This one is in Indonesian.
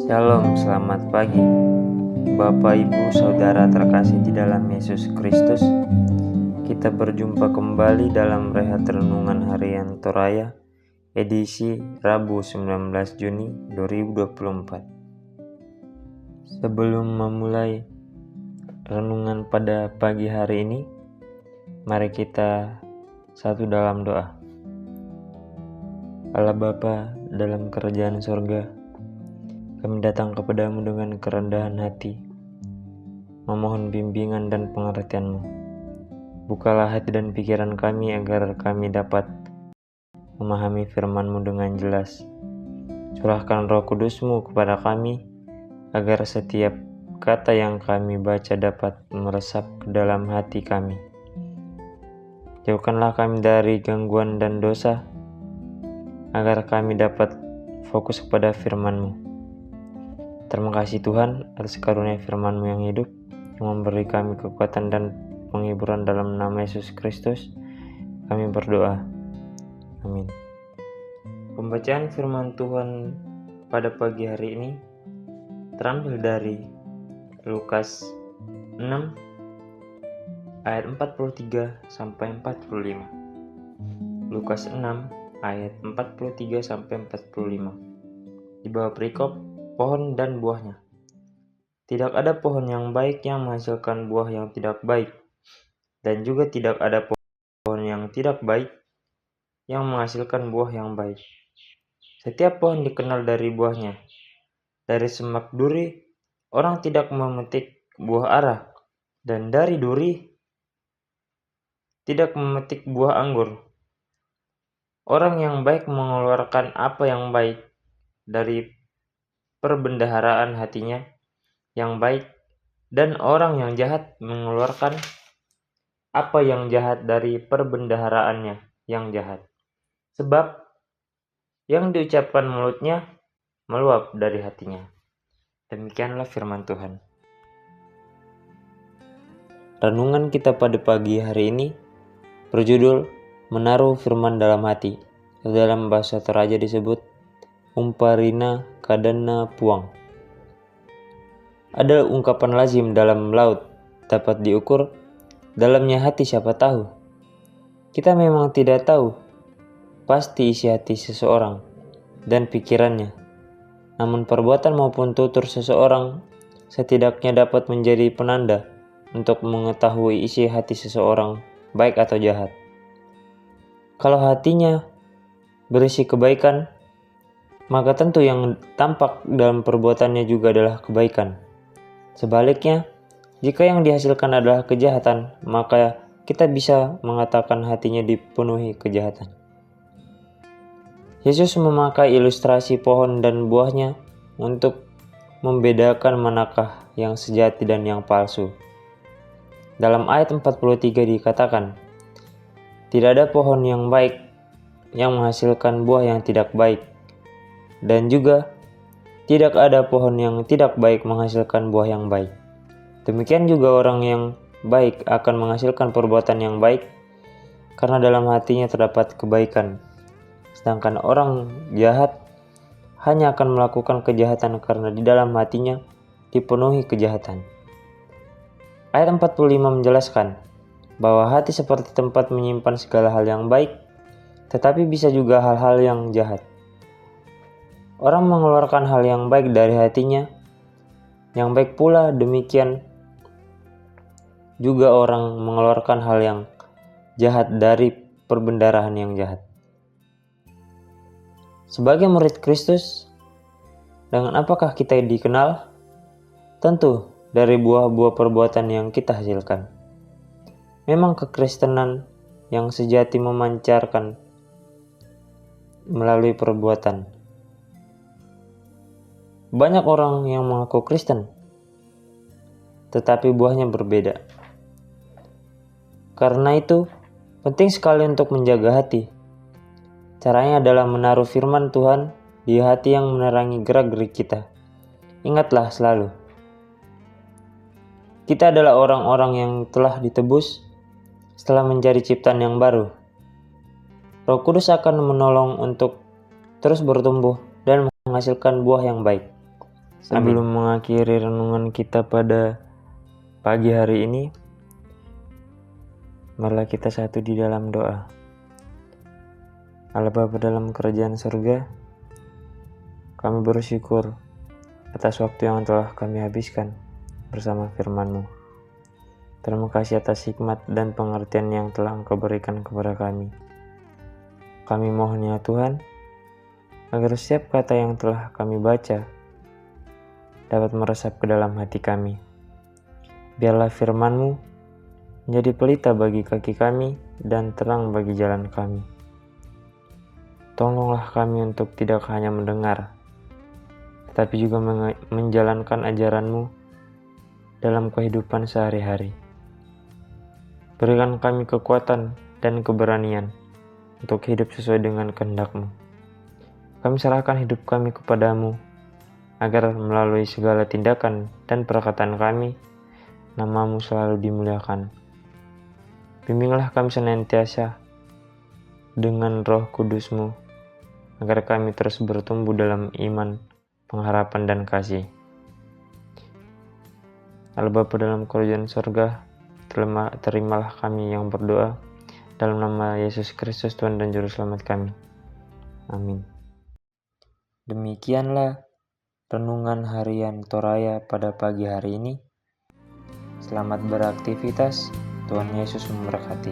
Shalom, selamat pagi Bapak, Ibu, Saudara terkasih di dalam Yesus Kristus. Kita berjumpa kembali dalam Rehat Renungan Harian Toraya edisi Rabu 19 Juni 2024. Sebelum memulai renungan pada pagi hari ini, mari kita satu dalam doa. Allah Bapa dalam kerajaan sorga, kami datang kepadamu dengan kerendahan hati, memohon bimbingan dan pengertian-Mu. Bukalah hati dan pikiran kami agar kami dapat memahami firman-Mu dengan jelas. Curahkan Roh Kudus-Mu kepada kami, agar setiap kata yang kami baca dapat meresap ke dalam hati kami. Jauhkanlah kami dari gangguan dan dosa, agar kami dapat fokus kepada firman-Mu. Terima kasih Tuhan atas karunia firman-Mu yang hidup, yang memberi kami kekuatan dan penghiburan dalam nama Yesus Kristus. Kami berdoa. Amin. Pembacaan firman Tuhan pada pagi hari ini terambil dari Lukas 6 ayat 43 sampai 45. Lukas 6 ayat 43 sampai 45. Di bawah perikop pohon dan buahnya. Tidak ada pohon yang baik yang menghasilkan buah yang tidak baik, dan juga tidak ada pohon yang tidak baik yang menghasilkan buah yang baik. Setiap pohon dikenal dari buahnya. Dari semak duri, orang tidak memetik buah ara, dan dari duri tidak memetik buah anggur. Orang yang baik mengeluarkan apa yang baik dari perbendaharaan hatinya yang baik, dan orang yang jahat mengeluarkan apa yang jahat dari perbendaharaannya yang jahat. Sebab yang diucapkan mulutnya meluap dari hatinya. Demikianlah firman Tuhan. Renungan kita pada pagi hari ini berjudul Menaruh Firman Dalam Hati. Dalam bahasa Toraja disebut Umparina Kadana Puang. Ada ungkapan lazim dalam laut, dapat diukur dalamnya hati siapa tahu. Kita memang tidak tahu pasti isi hati seseorang dan pikirannya. Namun perbuatan maupun tutur seseorang setidaknya dapat menjadi penanda untuk mengetahui isi hati seseorang baik atau jahat. Kalau hatinya berisi kebaikan, maka tentu yang tampak dalam perbuatannya juga adalah kebaikan. Sebaliknya, jika yang dihasilkan adalah kejahatan, maka kita bisa mengatakan hatinya dipenuhi kejahatan. Yesus memakai ilustrasi pohon dan buahnya untuk membedakan manakah yang sejati dan yang palsu. Dalam ayat 43 dikatakan, tidak ada pohon yang baik yang menghasilkan buah yang tidak baik, dan juga tidak ada pohon yang tidak baik menghasilkan buah yang baik. Demikian juga orang yang baik akan menghasilkan perbuatan yang baik, karena dalam hatinya terdapat kebaikan. Sedangkan orang jahat hanya akan melakukan kejahatan karena di dalam hatinya dipenuhi kejahatan. Ayat 45 menjelaskan bahwa hati seperti tempat menyimpan segala hal yang baik, tetapi bisa juga hal-hal yang jahat. Orang mengeluarkan hal yang baik dari hatinya, yang baik pula demikian juga orang mengeluarkan hal yang jahat dari perbendarahan yang jahat. Sebagai murid Kristus, dengan apakah kita dikenal? Tentu dari buah-buah perbuatan yang kita hasilkan. Memang kekristenan yang sejati memancarkan melalui perbuatan. Banyak orang yang mengaku Kristen, tetapi buahnya berbeda. Karena itu, penting sekali untuk menjaga hati. Caranya adalah menaruh firman Tuhan di hati yang menerangi gerak-gerik kita. Ingatlah selalu, kita adalah orang-orang yang telah ditebus setelah menjadi ciptaan yang baru. Roh Kudus akan menolong untuk terus bertumbuh dan menghasilkan buah yang baik. Sebelum mengakhiri renungan kita pada pagi hari ini, marilah kita satu di dalam doa. Allah Bapa dalam kerajaan surga, kami bersyukur atas waktu yang telah kami habiskan bersama firman-Mu. Terima kasih atas hikmat dan pengertian yang telah Engkau berikan kepada kami. Kami mohon ya Tuhan, agar setiap kata yang telah kami baca dapat meresap ke dalam hati kami. Biarlah firman-Mu menjadi pelita bagi kaki kami dan terang bagi jalan kami. Tolonglah kami untuk tidak hanya mendengar, tetapi juga menjalankan ajaran-Mu dalam kehidupan sehari-hari. Berikan kami kekuatan dan keberanian untuk hidup sesuai dengan kehendak-Mu. Kami serahkan hidup kami kepadamu, agar melalui segala tindakan dan perkataan kami, nama-Mu selalu dimuliakan. Bimbinglah kami senantiasa dengan Roh Kudus-Mu, agar kami terus bertumbuh dalam iman, pengharapan, dan kasih. Allah Bapa dalam kerajaan surga, terimalah kami yang berdoa, dalam nama Yesus Kristus Tuhan dan Juru Selamat kami. Amin. Demikianlah renungan harian Toraya pada pagi hari ini. Selamat beraktivitas, Tuhan Yesus memberkati.